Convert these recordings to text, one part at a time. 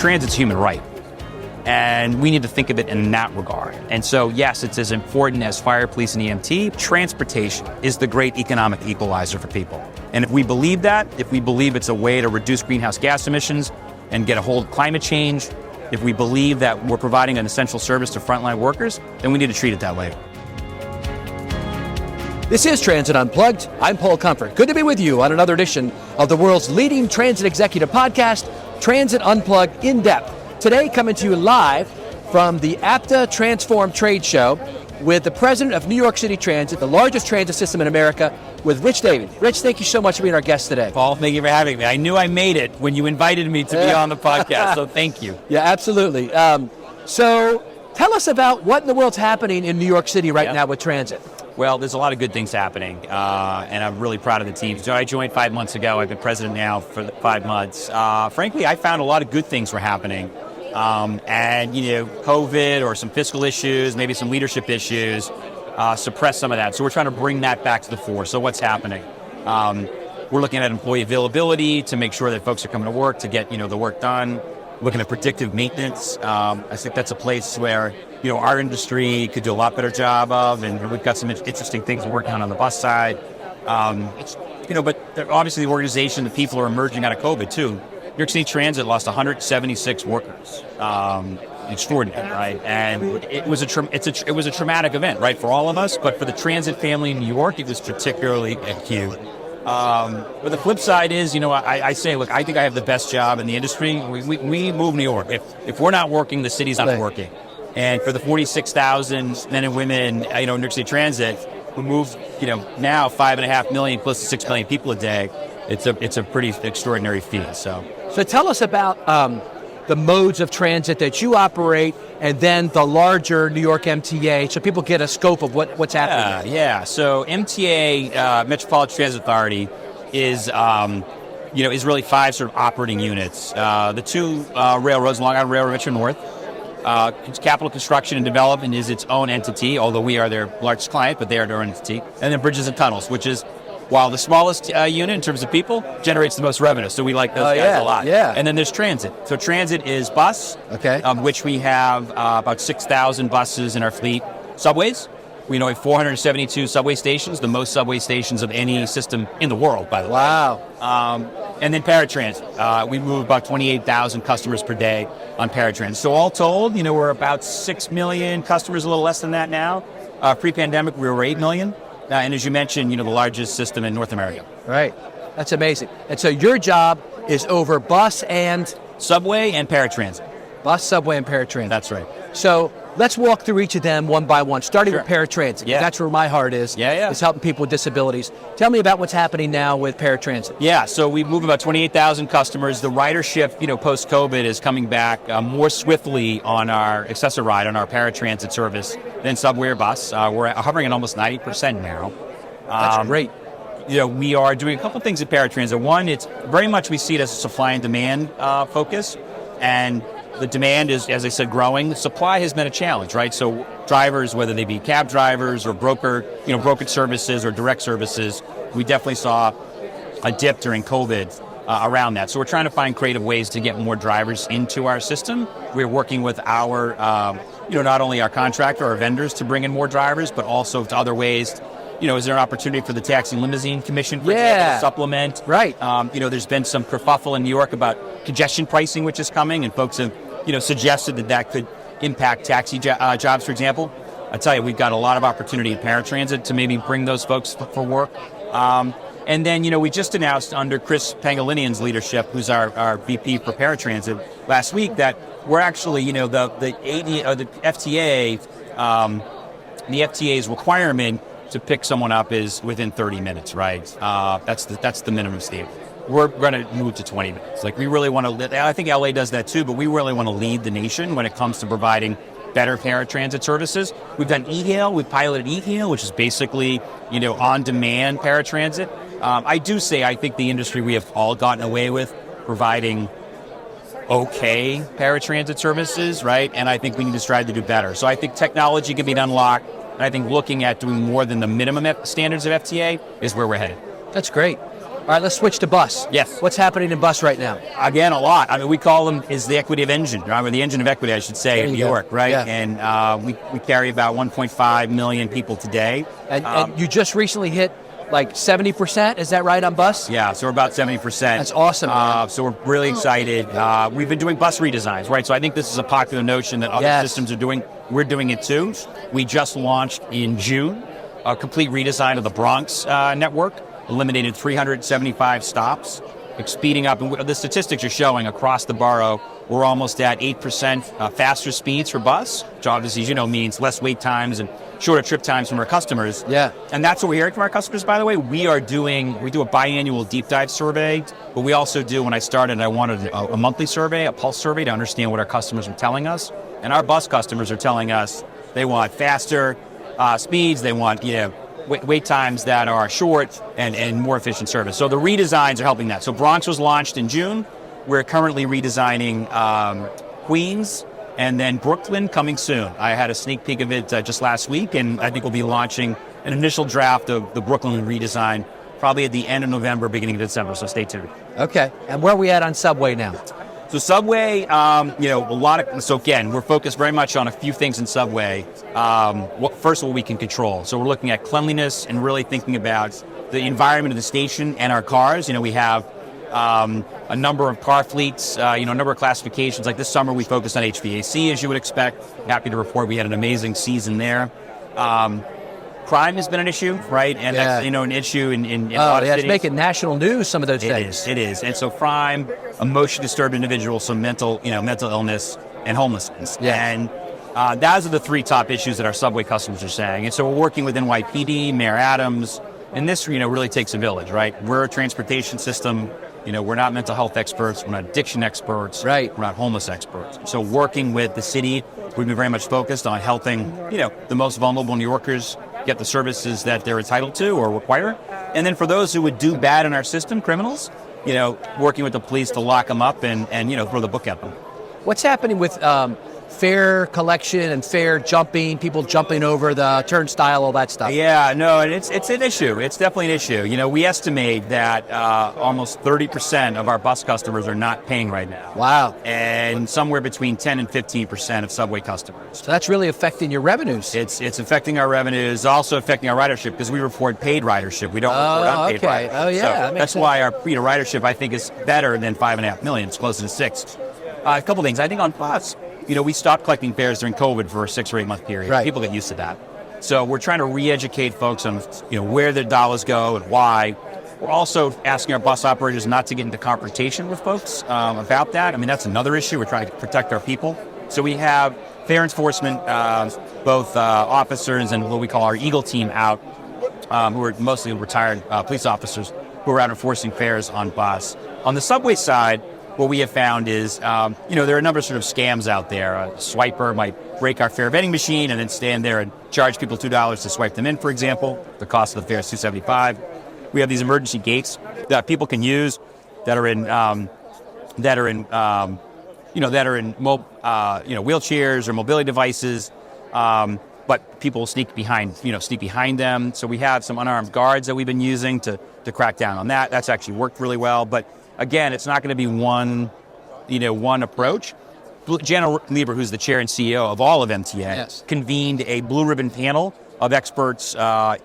Transit's a human right. And we need to think of it in that regard. And so, yes, it's as important as fire, police, and EMT. Transportation is the great economic equalizer for people. And if we believe that, if we believe it's a way to reduce greenhouse gas emissions and get a hold of climate change, if we believe that we're providing an essential service to frontline workers, then we need to treat it that way. This is Transit Unplugged. I'm Paul Comfort. Good to be with you on another edition of the world's leading transit executive podcast, Transit Unplugged In Depth. Today, coming to you live from the APTATRANSform trade show with the president of New York City Transit, the largest transit system in America, with Rich Davey. Rich, thank you so much for being our guest today. Paul, thank you for having me. I knew I made it when you invited me to be on the podcast, so thank you. Yeah, absolutely. So tell us about what in the world's happening in New York City right now with transit. Well, there's a lot of good things happening, and I'm really proud of the team. So I joined 5 months ago. I've been president now for 5 months. Frankly, I found a lot of good things were happening. And, COVID or some fiscal issues, maybe some leadership issues, suppress some of that. So we're trying to bring that back to the fore. So what's happening? We're looking at employee availability to make sure that folks are coming to work to get, the work done. Looking at predictive maintenance. I think that's a place where, our industry could do a lot better job of, and we've got some interesting things we're working on the bus side. But obviously the organization, the people are emerging out of COVID too. New York City Transit lost 176 workers. Extraordinary, right? And it was a traumatic event, right, for all of us. But for the transit family in New York, it was particularly acute. But the flip side is, I say, look, I think I have the best job in the industry. We move New York. If we're not working, the city's not working. And for the 46,000 men and women, New York City Transit, who move, now 5.5 million close to 6 million people a day, it's a pretty extraordinary feat. So tell us about the modes of transit that you operate, and then the larger New York MTA, so people get a scope of what's happening. Yeah. So MTA, Metropolitan Transit Authority, is really 5 sort of operating units. The 2 railroads, Long Island Railroad, Metro North. Capital Construction and Development is its own entity, although we are their largest client, but they are their own entity. And then Bridges and Tunnels, which is, while the smallest unit in terms of people, generates the most revenue. So we like those guys a lot. Yeah. And then there's transit. So transit is bus, which we have about 6,000 buses in our fleet. Subways, we have 472 subway stations, the most subway stations of any system in the world, by the way. Wow. And then paratransit. We move about 28,000 customers per day on paratransit. So all told, we're about 6 million customers, a little less than that now. Pre-pandemic, we were 8 million. And as you mentioned, the largest system in North America. Right. That's amazing. And so your job is over bus and? Subway and paratransit. Bus, subway, and paratransit. That's right. So let's walk through each of them one by one, starting with paratransit. Yeah. That's where my heart is. Yeah. It's helping people with disabilities. Tell me about what's happening now with paratransit. Yeah, so we move about 28,000 customers. The ridership, post-COVID is coming back more swiftly on our Accessor Ride, on our paratransit service than subway or bus. We're hovering at almost 90% now. That's great. We are doing a couple things at paratransit. One, it's very much we see it as a supply and demand focus, and the demand is, as I said, growing. The supply has been a challenge, right? So drivers, whether they be cab drivers or brokerage services or direct services, we definitely saw a dip during COVID around that. So we're trying to find creative ways to get more drivers into our system. We're working with our, not only our contractor, our vendors to bring in more drivers, but also to other ways. Is there an opportunity for the taxi limousine commission, for example, to supplement? Right. There's been some kerfuffle in New York about congestion pricing, which is coming, and folks have, suggested that could impact taxi jobs, for example. I tell you, we've got a lot of opportunity in paratransit to maybe bring those folks for work. And then, we just announced under Chris Pangolinian's leadership, who's our VP for paratransit, last week, that we're actually, the FTA, the FTA's requirement to pick someone up is within 30 minutes, right? That's the minimum standard. We're going to move to 20 minutes. We really want to, I think LA does that too, but we really want to lead the nation when it comes to providing better paratransit services. We've done e-hail, we've piloted e-hail, which is basically, on-demand paratransit. I do say I think the industry, we have all gotten away with providing okay paratransit services, right? And I think we need to strive to do better. So I think technology can be unlocked, and I think looking at doing more than the minimum standards of FTA is where we're headed. That's great. All right, let's switch to bus. Yes. What's happening in bus right now? Again, a lot. I mean, we call them is the equity of engine, right? Or the engine of equity, I should say, in New York, right? Yeah. And we carry about 1.5 million people today. And you just recently hit like 70%, is that right, on bus? Yeah, so we're about 70%. That's awesome, man. So we're really excited. We've been doing bus redesigns, right? So I think this is a popular notion that other systems are doing. We're doing it too. We just launched in June a complete redesign of the Bronx network, eliminated 375 stops, speeding up. And the statistics are showing across the borough, we're almost at 8% faster speeds for bus, which obviously, as you know, means less wait times and shorter trip times from our customers. Yeah. And that's what we're hearing from our customers, by the way. We do a biannual deep dive survey, but we also do, when I started, I wanted a monthly survey, a pulse survey to understand what our customers are telling us. And our bus customers are telling us they want faster speeds, they want, wait times that are short and more efficient service. So the redesigns are helping that. So Bronx was launched in June. We're currently redesigning Queens and then Brooklyn coming soon. I had a sneak peek of it just last week, and I think we'll be launching an initial draft of the Brooklyn redesign probably at the end of November, beginning of December, so stay tuned. Okay, and where are we at on Subway now? So Subway, so again, we're focused very much on a few things in Subway. First of all, we can control. So we're looking at cleanliness and really thinking about the environment of the station and our cars. We have a number of car fleets, a number of classifications. Like this summer, we focused on HVAC, as you would expect. Happy to report we had an amazing season there. Crime has been an issue, right? And that's, an issue in a lot of cities. It's making national news, some of those things. It is. And so crime, emotionally disturbed individuals, so mental illness and homelessness. Yeah. And those are the three top issues that our Subway customers are saying. And so we're working with NYPD, Mayor Adams, and this, really takes a village, right? We're a transportation system. We're not mental health experts. We're not addiction experts. Right. We're not homeless experts. So working with the city, we've been very much focused on helping, the most vulnerable New Yorkers get the services that they're entitled to or require. And then for those who would do bad in our system, criminals, working with the police to lock them up and throw the book at them. What's happening with fare collection and fare jumping, people jumping over the turnstile, all that stuff? Yeah, no, and it's an issue. It's definitely an issue. We estimate that almost 30% of our bus customers are not paying right now. Wow. And somewhere between 10 and 15% of Subway customers. So that's really affecting your revenues. It's affecting our revenues, also affecting our ridership, because we report paid ridership. We don't report unpaid ridership. Oh, yeah. So that's why our ridership, I think, is better than 5.5 million. It's closer to 6. A couple things. I think on bus, we stopped collecting fares during COVID for a 6 or 8 month period. Right. People get used to that. So we're trying to re-educate folks on, where their dollars go and why. We're also asking our bus operators not to get into confrontation with folks about that. I mean, that's another issue. We're trying to protect our people. So we have fare enforcement, both officers and what we call our Eagle team out, who are mostly retired police officers who are out enforcing fares on bus. On the Subway side, what we have found is, there are a number of sort of scams out there. A swiper might break our fare vending machine and then stand there and charge people $2 to swipe them in, for example. The cost of the fare is $2.75. We have these emergency gates that people can use that are in wheelchairs or mobility devices. But people sneak behind them. So we have some unarmed guards that we've been using to crack down on that. That's actually worked really well. But again, it's not going to be one approach. Jenna Lieber, who's the chair and CEO of all of MTA, convened a blue ribbon panel of experts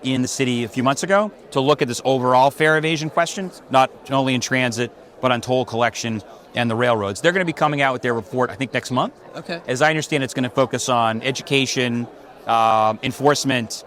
in the city a few months ago to look at this overall fare evasion question, not only in transit, but on toll collection and the railroads. They're going to be coming out with their report, I think, next month. Okay. As I understand, it's going to focus on education, enforcement,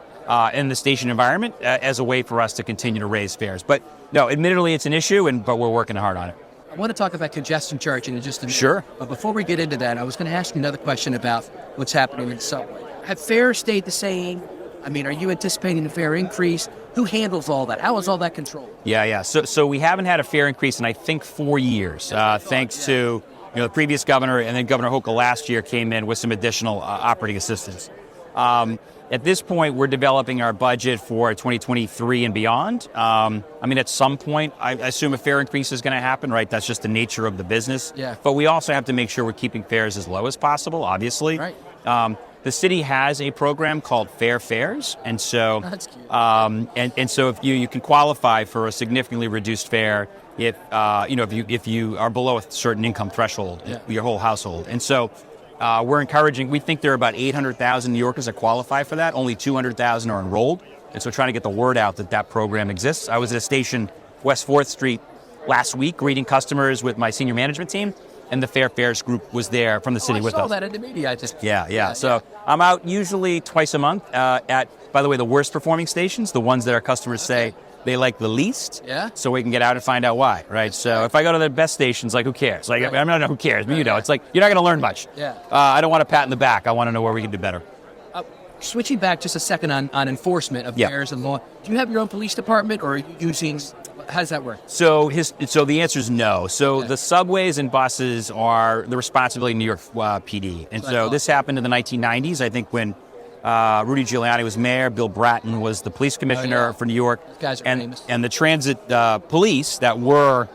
in the station environment as a way for us to continue to raise fares. But no, admittedly, it's an issue, but we're working hard on it. I want to talk about congestion charging in just a minute. Sure. But before we get into that, I was going to ask you another question about what's happening in Subway. Have fares stayed the same? I mean, are you anticipating a fare increase? Who handles all that? How is all that controlled? Yeah. So we haven't had a fare increase in, I think, 4 years, thanks to the previous governor, and then Governor Hochul last year came in with some additional operating assistance. At this point, we're developing our budget for 2023 and beyond. At some point, I assume a fare increase is going to happen, right? That's just the nature of the business. Yeah. But we also have to make sure we're keeping fares as low as possible, obviously. Right. the city has a program called Fair Fares, and so That's cute. and so if you can qualify for a significantly reduced fare if you are below a certain income threshold, your whole household, and so we're encouraging. We think there are about 800,000 New Yorkers that qualify for that. Only 200,000 are enrolled, and so trying to get the word out that program exists. I was at a station, West 4th Street, last week, greeting customers with my senior management team. And the Fair Fares group was there from the city with us. I saw that in the media. So I'm out usually twice a month at, by the way, the worst performing stations, the ones that our customers say they like the least. Yeah. So we can get out and find out why, right? So if I go to the best stations, like who cares? Like I don't know who cares, but it's like you're not going to learn much. Yeah. I don't want a pat in the back. I want to know where we can do better. Switching back just a second on enforcement of fares and law. Do you have your own police department, or are you using? How does that work? So the answer is no. So the subways and buses are the responsibility of New York PD. And so this happened in the 1990s, I think, when Rudy Giuliani was mayor, Bill Bratton was the police commissioner for New York. Those guys are famous. And the transit police that were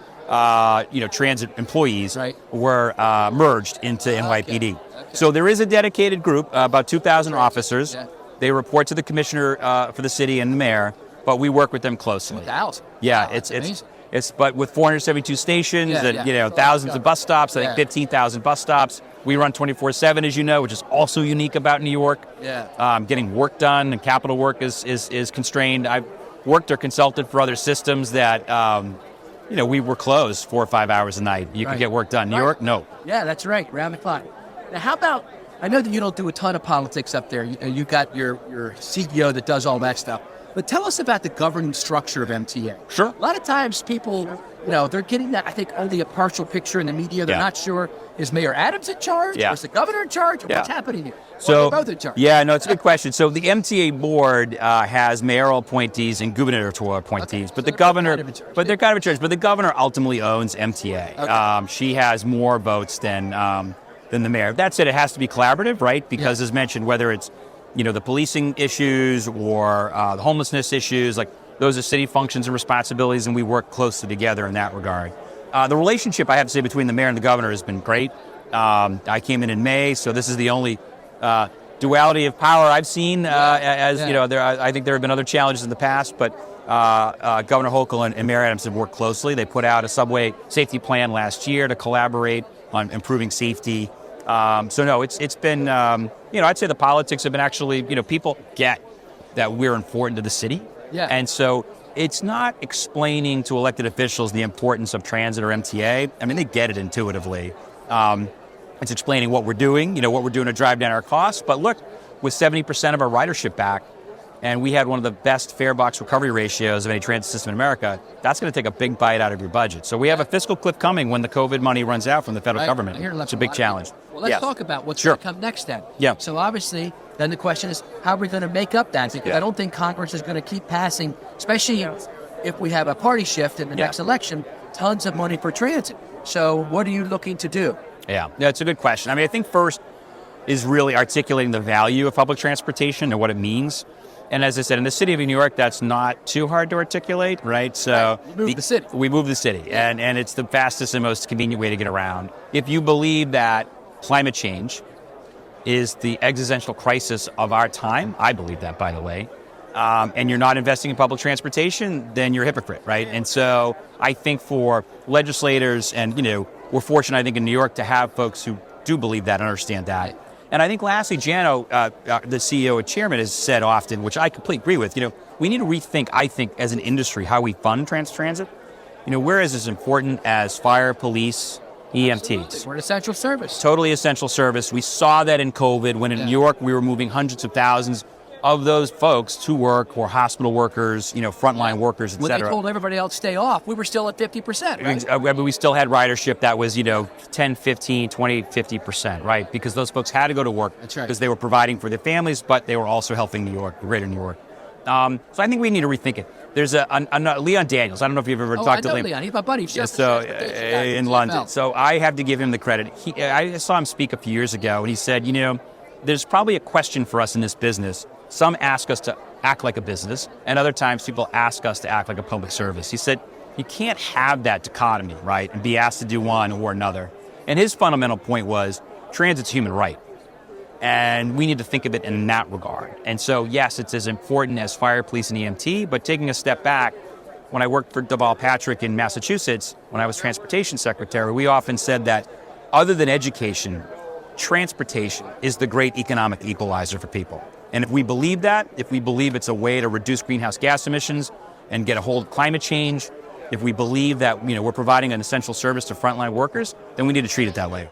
transit employees were merged into NYPD. Okay. So there is a dedicated group, about 2,000 officers. Yeah. They report to the commissioner for the city and the mayor, but we work with them closely. 1,000. Yeah, wow, it's but with 472 stations and thousands of bus stops, I think 15,000 bus stops. We run 24/7, as you know, which is also unique about New York. Yeah. Getting work done and capital work is constrained. I've worked or consulted for other systems that we were closed 4 or 5 hours a night. You could get work done. New York, no. Yeah, that's right, round the clock. Now, how about, I know that you don't do a ton of politics up there. You got your CEO that does all that stuff. But tell us about the governing structure of MTA. Sure. A lot of times people, they're getting that, I think, only a partial picture in the media. They're not sure, is Mayor Adams in charge? Or is the governor in charge? Or what's happening here? They're both in charge. Yeah, no, it's a good question. So the MTA board has mayoral appointees and gubernatorial appointees, but the governor, they're kind of in charge. But the governor ultimately owns MTA. Okay. She has more votes than the mayor. That said, it has to be collaborative, right? Because as mentioned, whether it's the policing issues or the homelessness issues, like those are city functions and responsibilities, and we work closely together in that regard. The relationship, I have to say, between the mayor and the governor has been great. I came in May, so this is the only duality of power I've seen. I think there have been other challenges in the past, but Governor Hochul and Mayor Adams have worked closely. They put out a subway safety plan last year to collaborate on improving safety. It's been, I'd say the politics have been actually, people get that we're important to the city. Yeah. And so it's not explaining to elected officials the importance of transit or MTA. I mean, they get it intuitively. It's explaining what we're doing, what we're doing to drive down our costs. But look, with 70% of our ridership back, and we had one of the best fare box recovery ratios of any transit system in America, that's going to take a big bite out of your budget. So we have a fiscal cliff coming when the COVID money runs out from the federal government. It's a big challenge. Well, let's talk about what's going to come next then. Yeah. So obviously, then the question is, how are we going to make up that? Because I don't think Congress is going to keep passing, especially if we have a party shift in the next election, tons of money for transit. So what are you looking to do? Yeah, it's a good question. I mean, I think first is really articulating the value of public transportation and what it means. And as I said, in the city of New York, that's not too hard to articulate, right? So we move the city. We move the city, and it's the fastest and most convenient way to get around. If you believe that climate change is the existential crisis of our time, I believe that, by the way, and you're not investing in public transportation, then you're a hypocrite, right? And so I think for legislators, and we're fortunate, I think, in New York to have folks who do believe that and understand that. And I think lastly, Jano, the CEO and chairman, has said often, which I completely agree with, we need to rethink, I think, as an industry, how we fund transit. We're as important as fire, police, EMTs. Absolutely. We're an essential service. Totally essential service. We saw that in COVID when in New York we were moving hundreds of thousands of those folks to work, or hospital workers, frontline workers, et cetera. When they told everybody else stay off, we were still at 50%, right? We still had ridership that was, 10, 15, 20, 50%, right? Because those folks had to go to work. That's right. Because they were providing for their families, but they were also helping New York, greater New York. So I think we need to rethink it. There's a Leon Daniels. I don't know if you've ever talked to Leon. He's my buddy. In London. So I have to give him the credit. I saw him speak a few years ago, and he said, there's probably a question for us in this business. Some ask us to act like a business, and other times people ask us to act like a public service. He said, you can't have that dichotomy, right, and be asked to do one or another. And his fundamental point was, transit's a human right. And we need to think of it in that regard. And so, yes, it's as important as fire, police, and EMT, but taking a step back, when I worked for Deval Patrick in Massachusetts, when I was transportation secretary, we often said that other than education, transportation is the great economic equalizer for people. And if we believe that, if we believe it's a way to reduce greenhouse gas emissions and get a hold of climate change, if we believe that we're providing an essential service to frontline workers, then we need to treat it that way.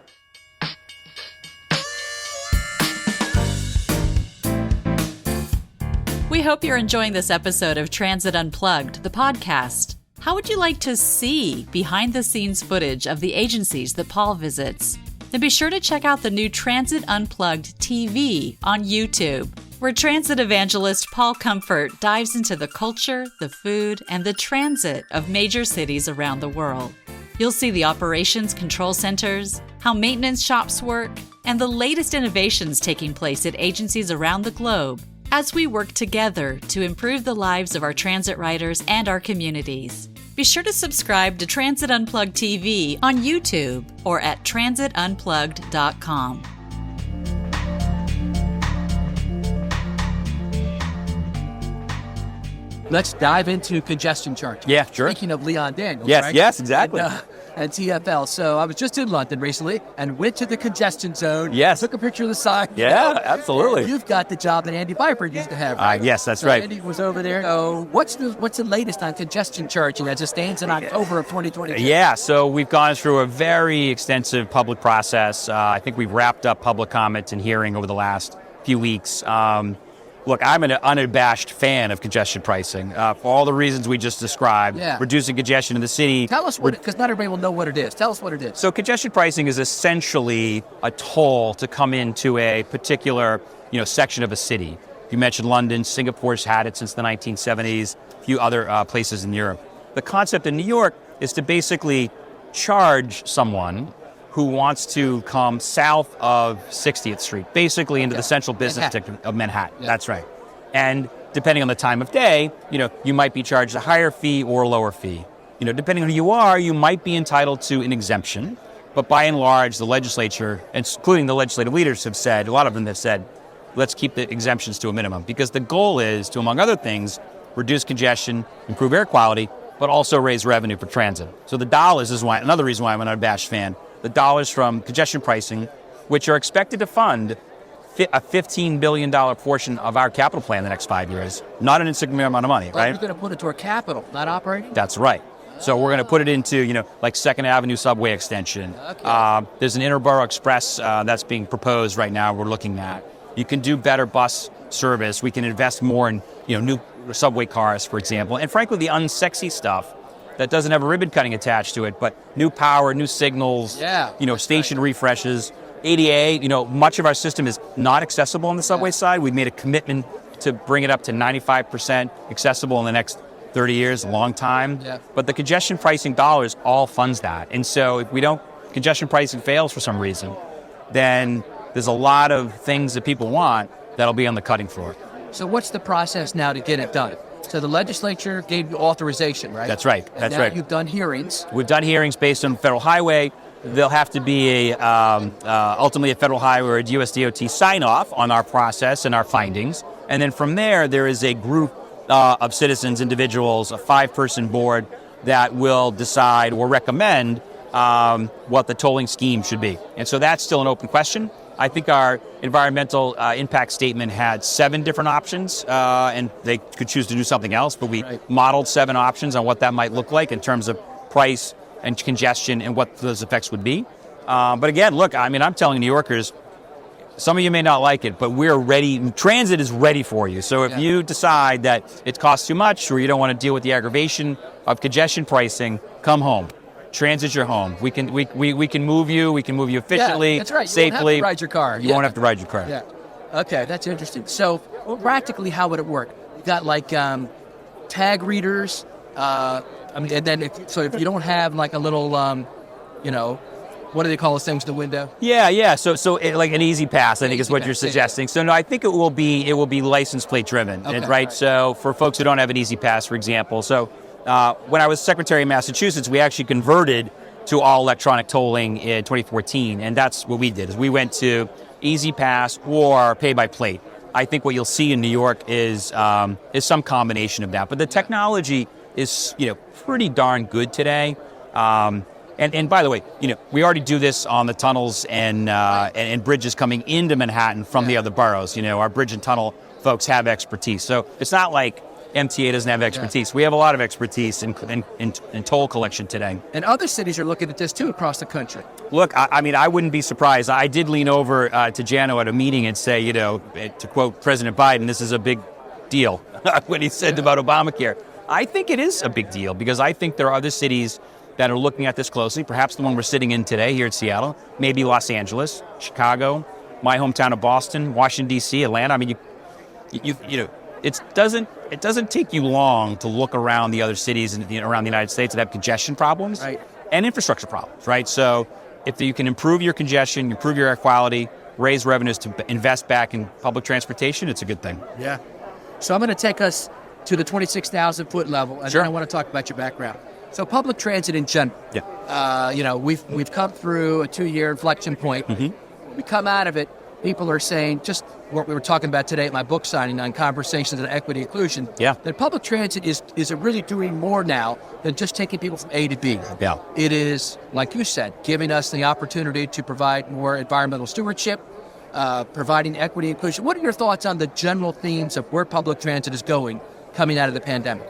We hope you're enjoying this episode of Transit Unplugged, the podcast. How would you like to see behind-the-scenes footage of the agencies that Paul visits? Then be sure to check out the new Transit Unplugged TV on YouTube, where transit evangelist Paul Comfort dives into the culture, the food, and the transit of major cities around the world. You'll see the operations control centers, how maintenance shops work, and the latest innovations taking place at agencies around the globe as we work together to improve the lives of our transit riders and our communities. Be sure to subscribe to Transit Unplugged TV on YouTube or at transitunplugged.com. Let's dive into congestion charts. Yeah, sure. Speaking of Leon Daniels, Yes, right? yes, exactly. And TfL. So I was just in London recently and went to the congestion zone. Yes. Took a picture of the sign. Yeah, absolutely. You've got the job that Andy Viper used to have, right? Yes, that's So right. Andy was over there. So what's the latest on congestion charging as it stands in October of 2022? Yeah, so we've gone through a very extensive public process. I think we've wrapped up public comment and hearing over the last few weeks. Look, I'm an unabashed fan of congestion pricing for all the reasons we just described. Yeah. Reducing congestion in the city. Tell us what, because not everybody will know what it is. Tell us what it is. So congestion pricing is essentially a toll to come into a particular, section of a city. You mentioned London. Singapore's had it since the 1970s. A few other places in Europe. The concept in New York is to basically charge someone who wants to come south of 60th Street, basically into the central business district of Manhattan. Yeah. That's right. And depending on the time of day, you might be charged a higher fee or a lower fee. Depending on who you are, you might be entitled to an exemption. But by and large, the legislature, including the legislative leaders, have said, a lot of them have said, let's keep the exemptions to a minimum. Because the goal is to, among other things, reduce congestion, improve air quality, but also raise revenue for transit. So the dollars is another reason why I'm an unabashed fan. The dollars from congestion pricing, which are expected to fund a $15 billion portion of our capital plan in the next 5 years. Not an insignificant amount of money, right? You're going to put it toward capital, not operating? That's right. So we're going to put it into, like 2nd Avenue subway extension. Okay. There's an Interborough Express that's being proposed right now we're looking at. You can do better bus service. We can invest more in, new subway cars, for example. And frankly, the unsexy stuff that doesn't have a ribbon cutting attached to it, but new power, new signals, station refreshes. ADA, much of our system is not accessible on the subway side. We've made a commitment to bring it up to 95% accessible in the next 30 years, a long time. Yeah. But the congestion pricing dollars all funds that. And so if congestion pricing fails for some reason, then there's a lot of things that people want that'll be on the cutting floor. So what's the process now to get it done? So the legislature gave you authorization, right? That's right. And now you've done hearings. We've done hearings based on federal highway. There'll have to be ultimately a federal highway or a USDOT sign-off on our process and our findings. And then from there is a group of citizens, individuals, a 5-person board that will decide or recommend what the tolling scheme should be. And so that's still an open question. I think our environmental impact statement had 7 different options, and they could choose to do something else, but we modeled 7 options on what that might look like in terms of price and congestion and what those effects would be. But again, look, I'm telling New Yorkers, some of you may not like it, but we're ready. Transit is ready for you. So if you decide that it costs too much or you don't want to deal with the aggravation of congestion pricing, come home. Transit's your home. We can move you. We can move you efficiently, that's right. safely. You won't have to ride your car. You won't have to ride your car. Yeah. Okay, that's interesting. So practically, how would it work? You got like tag readers. And then if you don't have like a little, what do they call those things? The window. Yeah. So like an easy pass, I think is what you're suggesting. So no, I think it will be license plate driven, okay, right? So for folks who don't have an easy pass, for example, so. When I was Secretary of Massachusetts, we actually converted to all electronic tolling in 2014, and that's what we did. Is we went to Easy Pass, or pay by plate. I think what you'll see in New York is some combination of that. But the technology is, pretty darn good today. And by the way, we already do this on the tunnels and bridges coming into Manhattan from the other boroughs. Our bridge and tunnel folks have expertise. So it's not like MTA doesn't have expertise. We have a lot of expertise in toll collection today. And other cities are looking at this too across the country. Look, I wouldn't be surprised. I did lean over to Jano at a meeting and say, to quote President Biden, this is a big deal when he said about Obamacare. I think it is a big deal because I think there are other cities that are looking at this closely, perhaps the one we're sitting in today here in Seattle, maybe Los Angeles, Chicago, my hometown of Boston, Washington, D.C., Atlanta. I mean, it doesn't take you long to look around the other cities around the United States that have congestion problems and infrastructure problems, right? So if you can improve your congestion, improve your air quality, raise revenues to invest back in public transportation, it's a good thing. Yeah. So I'm going to take us to the 26,000-foot level, and then I want to talk about your background. So public transit in general. Yeah. We've come through a 2-year inflection point. Mm-hmm. When we come out of it, people are saying, just what we were talking about today at my book signing on conversations on equity inclusion, that public transit is really doing more now than just taking people from A to B. Yeah. It is, like you said, giving us the opportunity to provide more environmental stewardship, providing equity inclusion. What are your thoughts on the general themes of where public transit is going coming out of the pandemic?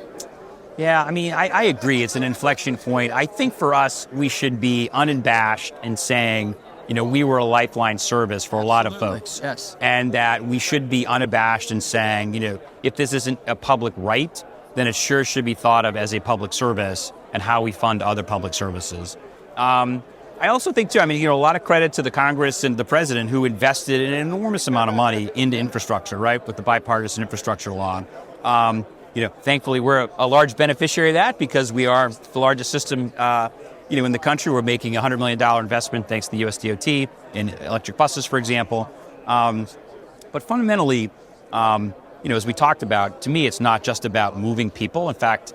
Yeah, I mean, I agree. It's an inflection point. I think for us, we should be unabashed in saying, we were a lifeline service for a lot of folks. Yes. And that we should be unabashed in saying, if this isn't a public right, then it sure should be thought of as a public service and how we fund other public services. I also think, too, a lot of credit to the Congress and the president who invested an enormous amount of money into infrastructure, right, with the bipartisan infrastructure law. Thankfully, we're a large beneficiary of that because we are the largest system in the country. We're making a $100 million investment thanks to the US DOT in electric buses, for example. But fundamentally, as we talked about, to me, it's not just about moving people. In fact,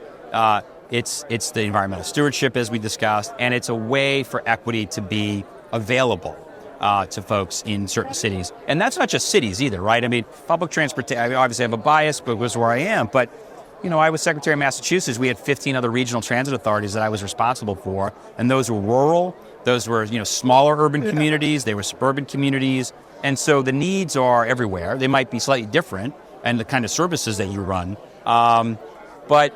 it's the environmental stewardship, as we discussed, and it's a way for equity to be available to folks in certain cities. And that's not just cities either, right? I mean, public transportation, I obviously have a bias because where I am, but I was Secretary of Massachusetts. We had 15 other regional transit authorities that I was responsible for, and those were rural, those were, smaller urban communities, they were suburban communities, and so the needs are everywhere. They might be slightly different, and the kind of services that you run, but,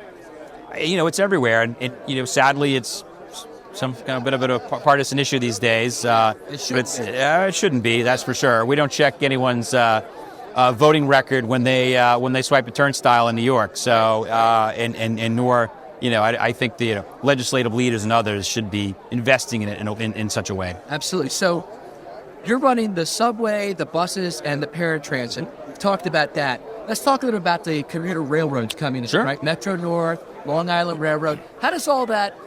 it's everywhere, and sadly, it's some kind of bit of a partisan issue these days. It shouldn't be, that's for sure. We don't check anyone's voting record when they swipe a turnstile in New York. So and nor I think the legislative leaders and others should be investing in it in such a way. Absolutely. So you're running the subway, the buses, and the paratransit. We've talked about that. Let's talk a little about the commuter railroads coming in. Sure. Right? Metro North, Long Island Railroad. How does all that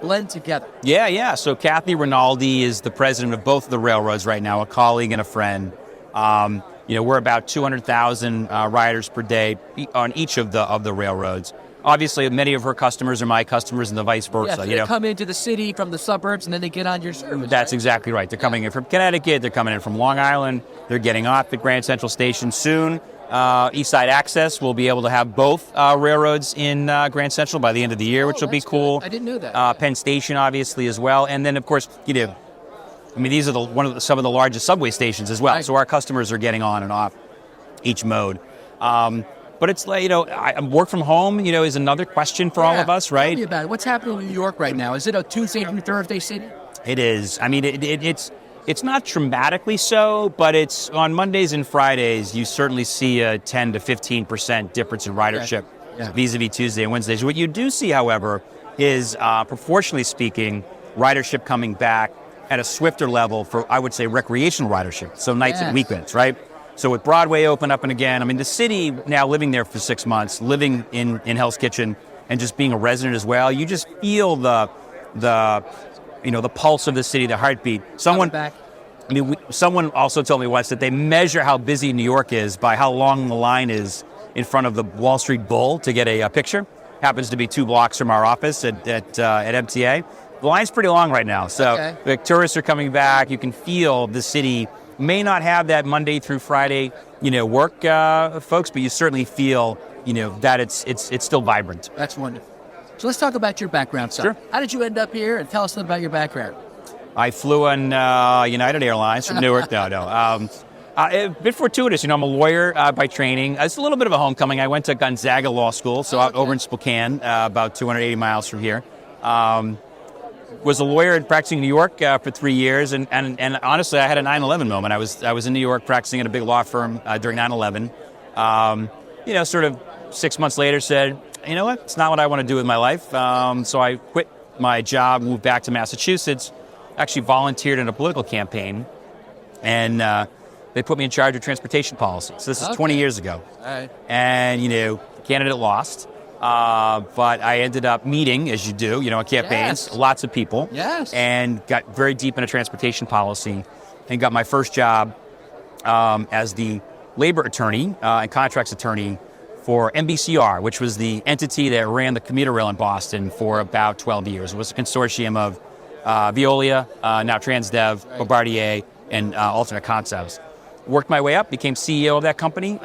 blend together? Yeah. So Kathy Rinaldi is the president of both of the railroads right now, a colleague and a friend. We're about 200,000 riders per day on each of the railroads. Obviously, many of her customers are my customers and the vice versa. Yeah, they come into the city from the suburbs and then they get on your service. That's exactly right. They're coming in from Connecticut. They're coming in from Long Island. They're getting off at Grand Central Station soon. East Side Access will be able to have both railroads in Grand Central by the end of the year, which will be cool. Good. I didn't know that. Penn Station, obviously, as well. And then, of course, these are some of the largest subway stations as well. Right. So our customers are getting on and off each mode. But it's like, work from home, is another question for all of us, right? Tell me about it. What's happening in New York right now? Is it a Tuesday through Thursday city? It is. It's not dramatically so, but it's on Mondays and Fridays, you certainly see a 10 to 15% difference in ridership vis-a-vis Tuesday and Wednesdays. What you do see, however, is proportionally speaking, ridership coming back at a swifter level for, I would say, recreational ridership. So nights and weekends, right? So with Broadway open up and again, the city now living there for 6 months, living in Hell's Kitchen and just being a resident as well, you just feel the pulse of the city, the heartbeat. Someone also told me once that they measure how busy New York is by how long the line is in front of the Wall Street Bull to get a picture. Happens to be 2 blocks from our office at MTA. The line's pretty long right now, so the tourists are coming back. You can feel the city may not have that Monday through Friday, work folks, but you certainly feel, that it's still vibrant. That's wonderful. So let's talk about your background, son. Sure. How did you end up here? And tell us a little about your background. I flew on United Airlines from Newark. No. A bit fortuitous. I'm a lawyer by training. It's a little bit of a homecoming. I went to Gonzaga Law School, so out over in Spokane, about 280 miles from here. Was a lawyer practicing in New York for 3 years, and honestly, I had a 9/11 moment. I was in New York practicing at a big law firm during 9/11. Sort of 6 months later, said, you know what? It's not what I want to do with my life. So I quit my job, moved back to Massachusetts. Actually volunteered in a political campaign, and they put me in charge of transportation policy. So this is 20 years ago. All right. And, the candidate lost. But I ended up meeting, as you do, at campaigns, lots of people. Yes. And got very deep into transportation policy and got my first job as the labor attorney and contracts attorney for NBCR, which was the entity that ran the commuter rail in Boston for about 12 years. It was a consortium of Veolia, now Transdev, Bombardier, and Alternate Concepts. Worked my way up, became CEO of that company,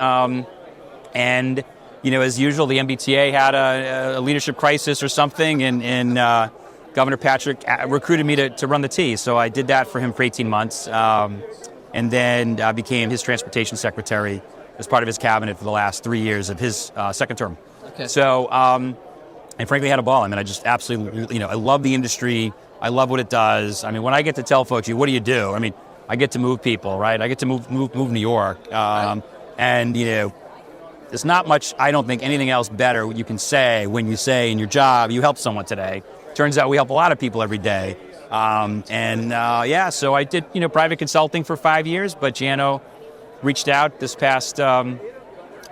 and as usual, the MBTA had a leadership crisis or something, and Governor Patrick recruited me to run the T. So I did that for him for 18 months, and then became his transportation secretary as part of his cabinet for the last 3 years of his second term. Okay. So, and frankly, had a ball. I mean, I just absolutely, I love the industry. I love what it does. I mean, when I get to tell folks, what do you do? I mean, I get to move people, right? I get to move New York. And, there's not much, I don't think, anything else better you can say when you say in your job, you helped someone today. Turns out we help a lot of people every day. So I did, private consulting for 5 years, but Jano reached out this past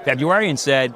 February and said,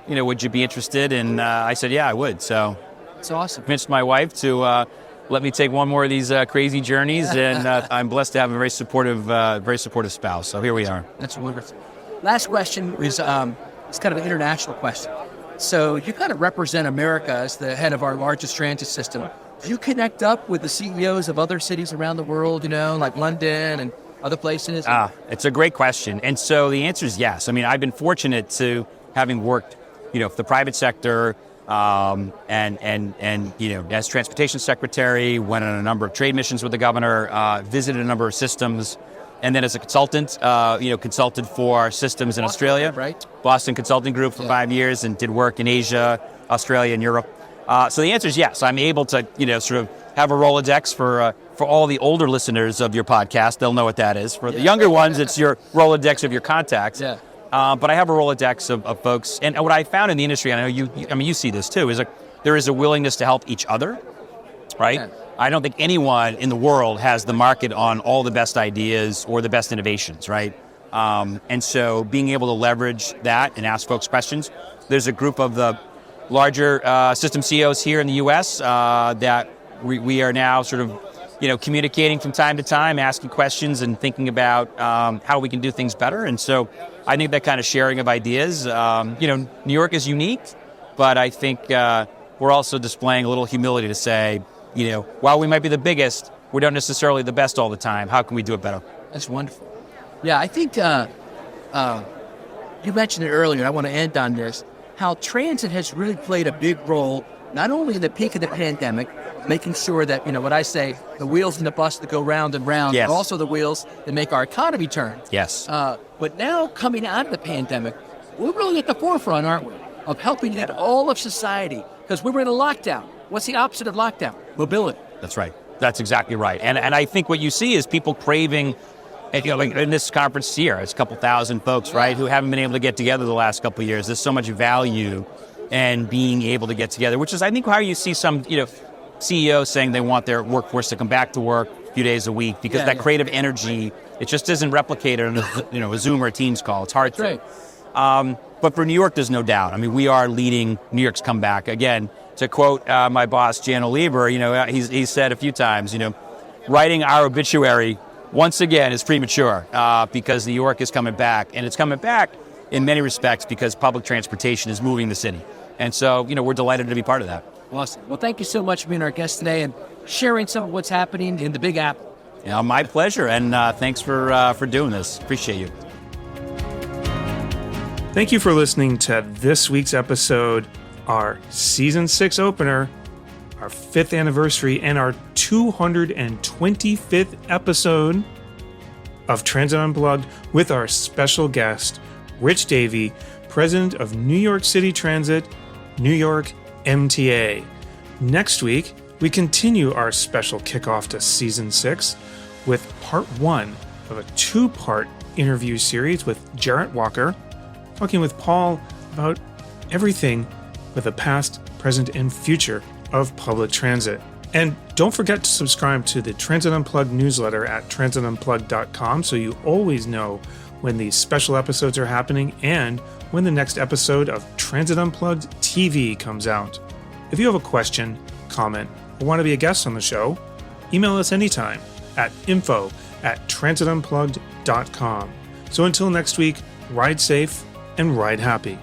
would you be interested? And I said, yeah, I would. So that's awesome. Convinced my wife to let me take one more of these crazy journeys, and I'm blessed to have a very supportive spouse. So here we are. That's wonderful. Last question is it's kind of an international question. So you kind of represent America as the head of our largest transit system. Do you connect up with the CEOs of other cities around the world, like London and other places? It's a great question. And so the answer is yes. I mean, I've been fortunate to having worked, for the private sector, and as transportation secretary, went on a number of trade missions with the governor, visited a number of systems, and then as a consultant, consulted for systems in Australia, right? Boston Consulting Group for 5 years, and did work in Asia, Australia, and Europe. So the answer is yes. I'm able to, sort of have a Rolodex for all the older listeners of your podcast. They'll know what that is. For the younger ones, it's your Rolodex of your contacts. Yeah. But I have a Rolodex of folks, and what I found in the industry, and I know you see this too, is there is a willingness to help each other, right? Yeah. I don't think anyone in the world has the market on all the best ideas or the best innovations, right? And so being able to leverage that and ask folks questions. There's a group of the larger system CEOs here in the U.S. That we are now sort of, communicating from time to time, asking questions and thinking about how we can do things better. And so I think that kind of sharing of ideas, New York is unique, but I think we're also displaying a little humility to say, while we might be the biggest, we're not necessarily the best all the time. How can we do it better? That's wonderful. Yeah, I think you mentioned it earlier. I want to end on this. How transit has really played a big role, not only in the peak of the pandemic, making sure that, what I say, the wheels in the bus that go round and round, yes, but also the wheels that make our economy turn. Yes. But now, coming out of the pandemic, we're really at the forefront, aren't we, of helping get all of society, because we were in a lockdown. What's the opposite of lockdown? Mobility. That's right. That's exactly right. And I think what you see is people craving, like in this conference here, it's a couple thousand folks, right, who haven't been able to get together the last couple of years. There's so much value in being able to get together, which is, I think, how you see some, CEOs saying they want their workforce to come back to work a few days a week, because that creative energy, it just isn't replicated in a Zoom or a Teams call. It's hard to. Right. But for New York, there's no doubt. I mean, we are leading New York's comeback. Again, to quote my boss, Jano Lieber, he's said a few times, writing our obituary once again is premature because New York is coming back. And it's coming back in many respects because public transportation is moving the city. And so, we're delighted to be part of that. Awesome. Well, thank you so much for being our guest today and sharing some of what's happening in the Big Apple. My pleasure, and thanks for doing this. Appreciate you. Thank you for listening to this week's episode, our Season 6 opener, our 5th anniversary, and our 225th episode of Transit Unplugged with our special guest, Rich Davey, President of New York City Transit, New York MTA. Next week, we continue our special kickoff to Season 6 with Part 1 of a 2-part interview series with Jarrett Walker, talking with Paul about everything with the past, present, and future of public transit. And don't forget to subscribe to the Transit Unplugged newsletter at transitunplugged.com so you always know when these special episodes are happening and when the next episode of Transit Unplugged TV comes out. If you have a question, comment, or want to be a guest on the show, email us anytime at info@transitunplugged.com. So until next week, ride safe and ride happy.